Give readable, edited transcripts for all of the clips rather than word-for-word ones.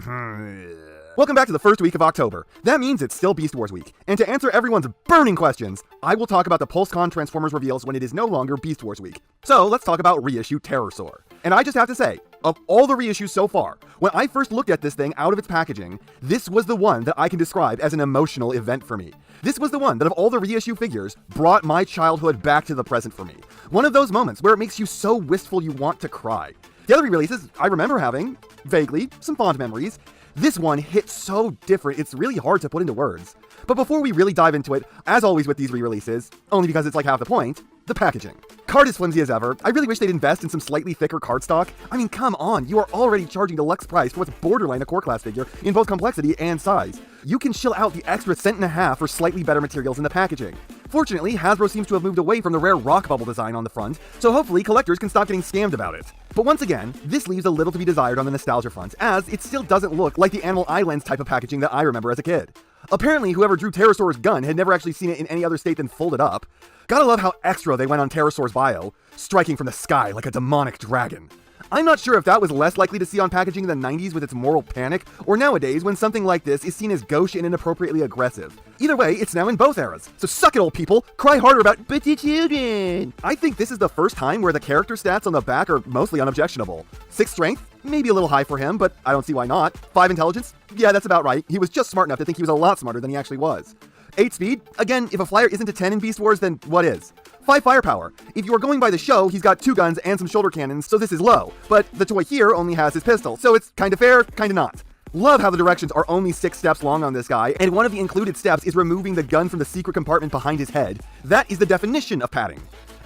Welcome back to the first week of October. That means it's still Beast Wars week. And to answer everyone's burning questions, I will talk about the PulseCon Transformers reveals when it is no longer Beast Wars week. So let's talk about Reissue Terrorsaur. And I just have to say, of all the reissues so far, when I first looked at this thing out of its packaging, this was the one that I can describe as an emotional event for me. This was the one that of all the reissue figures brought my childhood back to the present for me. One of those moments where it makes you so wistful you want to cry. The other re-releases, I remember having, vaguely, some fond memories. This one hit so different, it's really hard to put into words. But before we really dive into it, as always with these re-releases, only because it's like half the point, the packaging. Card as flimsy as ever. I really wish they'd invest in some slightly thicker cardstock. I mean, come on, you are already charging deluxe price for what's borderline a core class figure in both complexity and size. You can chill out the extra $1.50 for slightly better materials in the packaging. Fortunately, Hasbro seems to have moved away from the rare rock bubble design on the front, so hopefully collectors can stop getting scammed about it. But once again, this leaves a little to be desired on the nostalgia front, as it still doesn't look like the Animal Eye Lens type of packaging that I remember as a kid. Apparently, whoever drew Terrorsaur's gun had never actually seen it in any other state than folded up. Gotta love how extra they went on Terrorsaur's bio, striking from the sky like a demonic dragon. I'm not sure if that was less likely to see on packaging in the 90s with its moral panic, or nowadays when something like this is seen as gauche and inappropriately aggressive. Either way, it's now in both eras, so suck it, old people, cry harder about but the children. I think this is the first time where the character stats on the back are mostly unobjectionable. 6 strength, maybe a little high for him, but I don't see why not. 5 intelligence, yeah, that's about right. He was just smart enough to think he was a lot smarter than he actually was. 8 speed, again, if a flyer isn't a 10 in Beast Wars, then what is? 5 firepower. If you are going by the show, he's got 2 guns and some shoulder cannons, so this is low. But the toy here only has his pistol, so it's kinda fair, kinda not. Love how the directions are only 6 steps long on this guy, and one of the included steps is removing the gun from the secret compartment behind his head. That is the definition of padding.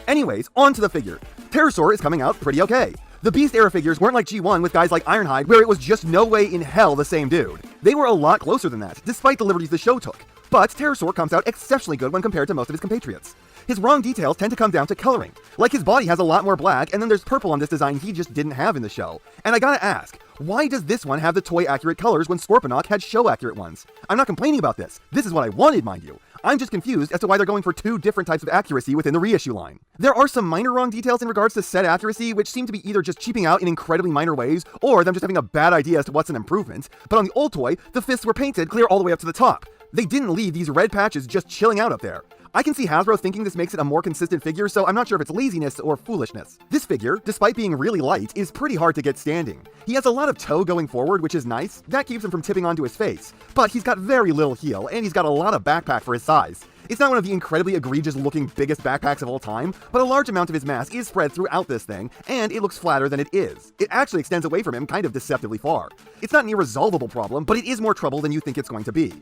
Anyways, on to the figure. Terrorsaur is coming out pretty okay. The Beast era figures weren't like G1 with guys like Ironhide, where it was just no way in hell the same dude. They were a lot closer than that, despite the liberties the show took. But Terrorsaur comes out exceptionally good when compared to most of his compatriots. His wrong details tend to come down to coloring. Like his body has a lot more black, and then there's purple on this design he just didn't have in the show. And I gotta ask, why does this one have the toy-accurate colors when Scorponok had show-accurate ones? I'm not complaining about this. This is what I wanted, mind you. I'm just confused as to why they're going for 2 different types of accuracy within the reissue line. There are some minor wrong details in regards to set accuracy, which seem to be either just cheaping out in incredibly minor ways, or them just having a bad idea as to what's an improvement. But on the old toy, the fists were painted clear all the way up to the top. They didn't leave these red patches just chilling out up there. I can see Hasbro thinking this makes it a more consistent figure, so I'm not sure if it's laziness or foolishness. This figure, despite being really light, is pretty hard to get standing. He has a lot of toe going forward, which is nice. That keeps him from tipping onto his face. But he's got very little heel, and he's got a lot of backpack for his size. It's not one of the incredibly egregious-looking biggest backpacks of all time, but a large amount of his mass is spread throughout this thing, and it looks flatter than it is. It actually extends away from him kind of deceptively far. It's not an irresolvable problem, but it is more trouble than you think it's going to be.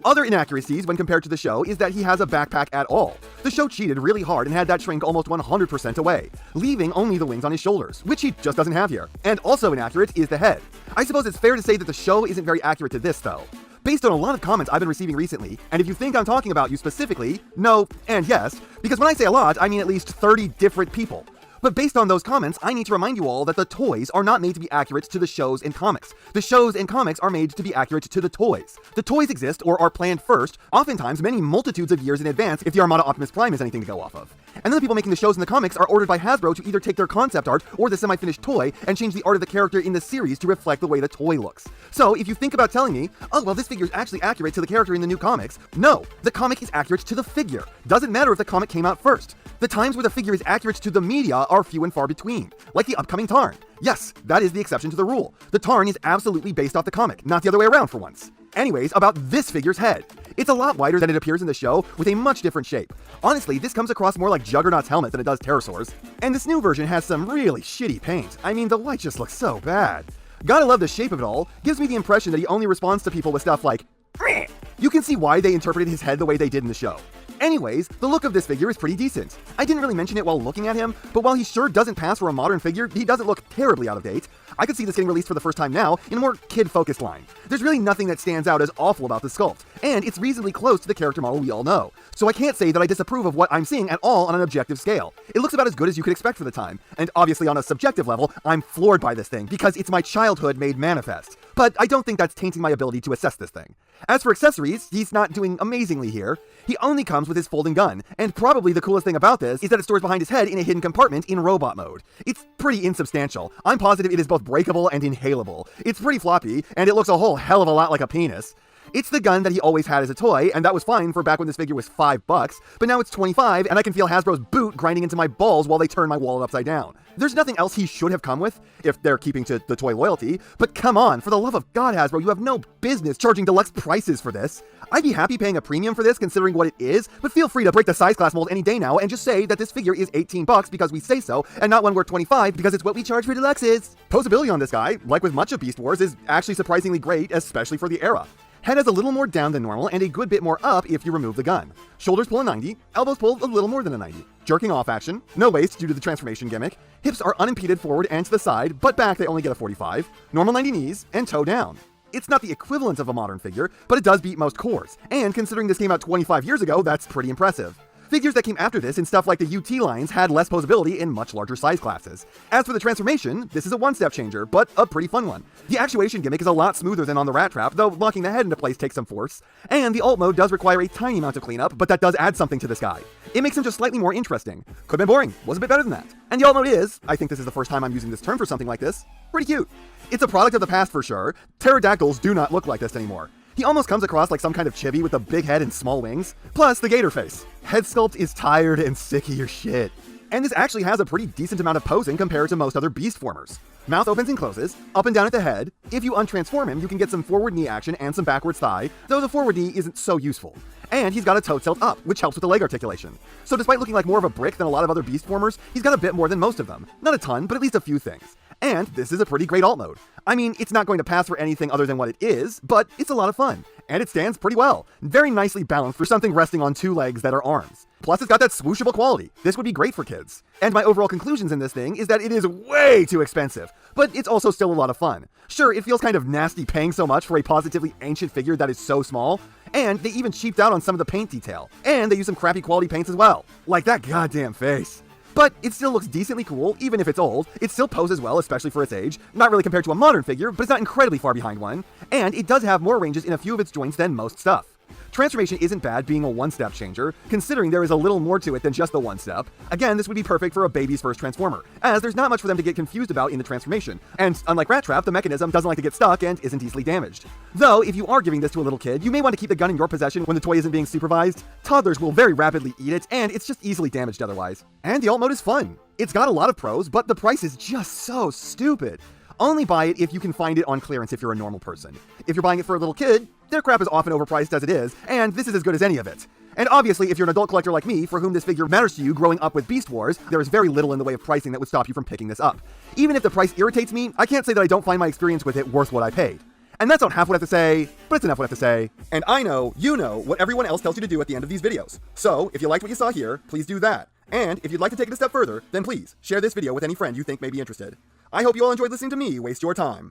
Other inaccuracies when compared to the show is that he has a backpack at all. The show cheated really hard and had that shrink almost 100% away, leaving only the wings on his shoulders, which he just doesn't have here. And also inaccurate is the head. I suppose it's fair to say that the show isn't very accurate to this, though. Based on a lot of comments I've been receiving recently, and if you think I'm talking about you specifically, no and yes, because when I say a lot, I mean at least 30 different people. But based on those comments, I need to remind you all that the toys are not made to be accurate to the shows and comics. The shows and comics are made to be accurate to the toys. The toys exist or are planned first, oftentimes many multitudes of years in advance if the Armada Optimus Prime is anything to go off of. And then the people making the shows and the comics are ordered by Hasbro to either take their concept art or the semi-finished toy and change the art of the character in the series to reflect the way the toy looks. So if you think about telling me, oh well, this figure is actually accurate to the character in the new comics, no, the comic is accurate to the figure. Doesn't matter if the comic came out first. The times where the figure is accurate to the media are few and far between, like the upcoming Tarn. Yes, that is the exception to the rule. The Tarn is absolutely based off the comic, not the other way around for once. Anyways, about this figure's head. It's a lot wider than it appears in the show, with a much different shape. Honestly, this comes across more like Juggernaut's helmet than it does Terrorsaur's. And this new version has some really shitty paint. I mean, the white just looks so bad. Gotta love the shape of it all. Gives me the impression that he only responds to people with stuff like, "Meh." You can see why they interpreted his head the way they did in the show. Anyways, the look of this figure is pretty decent. I didn't really mention it while looking at him, but while he sure doesn't pass for a modern figure, he doesn't look terribly out of date. I could see this getting released for the first time now in a more kid-focused line. There's really nothing that stands out as awful about the sculpt, and it's reasonably close to the character model we all know. So I can't say that I disapprove of what I'm seeing at all on an objective scale. It looks about as good as you could expect for the time, and obviously on a subjective level, I'm floored by this thing because it's my childhood made manifest. But I don't think that's tainting my ability to assess this thing. As for accessories, he's not doing amazingly here. He only comes comes with his folding gun, and probably the coolest thing about this is that it stores behind his head in a hidden compartment in robot mode. It's pretty insubstantial. I'm positive it is both breakable and inhalable. It's pretty floppy, and it looks a whole hell of a lot like a penis. It's the gun that he always had as a toy, and that was fine for back when this figure was $5, but now it's 25, and I can feel Hasbro's boot grinding into my balls while they turn my wallet upside down. There's nothing else he should have come with, if they're keeping to the toy loyalty, but come on, for the love of God, Hasbro, you have no business charging deluxe prices for this. I'd be happy paying a premium for this considering what it is, but feel free to break the size class mold any day now and just say that this figure is $18 because we say so, and not one worth 25 because it's what we charge for deluxes. Posability on this guy, like with much of Beast Wars, is actually surprisingly great, especially for the era. Head is a little more down than normal and a good bit more up if you remove the gun. Shoulders pull a 90, elbows pull a little more than a 90. Jerking off action, no waist due to the transformation gimmick. Hips are unimpeded forward and to the side, but back they only get a 45. Normal 90 knees, and toe down. It's not the equivalent of a modern figure, but it does beat most cores, and considering this came out 25 years ago, that's pretty impressive. Figures that came after this in stuff like the UT lines had less posability in much larger size classes. As for the transformation, this is a one-step changer, but a pretty fun one. The actuation gimmick is a lot smoother than on the Rat Trap, though locking the head into place takes some force. And the alt mode does require a tiny amount of cleanup, but that does add something to this guy. It makes him just slightly more interesting. Could've been boring, was a bit better than that. And the alt mode is, I think this is the first time I'm using this term for something like this, pretty cute. It's a product of the past for sure. Pterodactyls do not look like this anymore. He almost comes across like some kind of chibi with a big head and small wings, plus the gator face. Head sculpt is tired and sick of your shit. And this actually has a pretty decent amount of posing compared to most other beast formers. Mouth opens and closes, up and down at the head. If you untransform him, you can get some forward knee action and some backwards thigh, though the forward knee isn't so useful. And he's got a toe tilt up, which helps with the leg articulation. So despite looking like more of a brick than a lot of other beast formers, he's got a bit more than most of them. Not a ton, but at least a few things. And this is a pretty great alt mode. I mean, it's not going to pass for anything other than what it is, but it's a lot of fun. And it stands pretty well. Very nicely balanced for something resting on two legs that are arms. Plus, it's got that swooshable quality. This would be great for kids. And my overall conclusions in this thing is that it is way too expensive, but it's also still a lot of fun. Sure, it feels kind of nasty paying so much for a positively ancient figure that is so small, and they even cheaped out on some of the paint detail. And they use some crappy quality paints as well. Like that goddamn face. But it still looks decently cool, even if it's old. It still poses well, especially for its age. Not really compared to a modern figure, but it's not incredibly far behind one. And it does have more ranges in a few of its joints than most stuff. Transformation isn't bad being a one-step changer, considering there is a little more to it than just the one step. Again, this would be perfect for a baby's first transformer, as there's not much for them to get confused about in the transformation, and unlike Rat Trap, the mechanism doesn't like to get stuck and isn't easily damaged. Though, if you are giving this to a little kid, you may want to keep the gun in your possession when the toy isn't being supervised. Toddlers will very rapidly eat it, and it's just easily damaged otherwise. And the alt mode is fun. It's got a lot of pros, but the price is just so stupid. Only buy it if you can find it on clearance if you're a normal person. If you're buying it for a little kid, their crap is often overpriced as it is, and this is as good as any of it. And obviously, if you're an adult collector like me, for whom this figure matters to you growing up with Beast Wars, there is very little in the way of pricing that would stop you from picking this up. Even if the price irritates me, I can't say that I don't find my experience with it worth what I paid. And that's not half what I have to say, but it's enough what I have to say. And I know, you know, what everyone else tells you to do at the end of these videos. So, if you liked what you saw here, please do that. And if you'd like to take it a step further, then please, share this video with any friend you think may be interested. I hope you all enjoyed listening to me waste your time.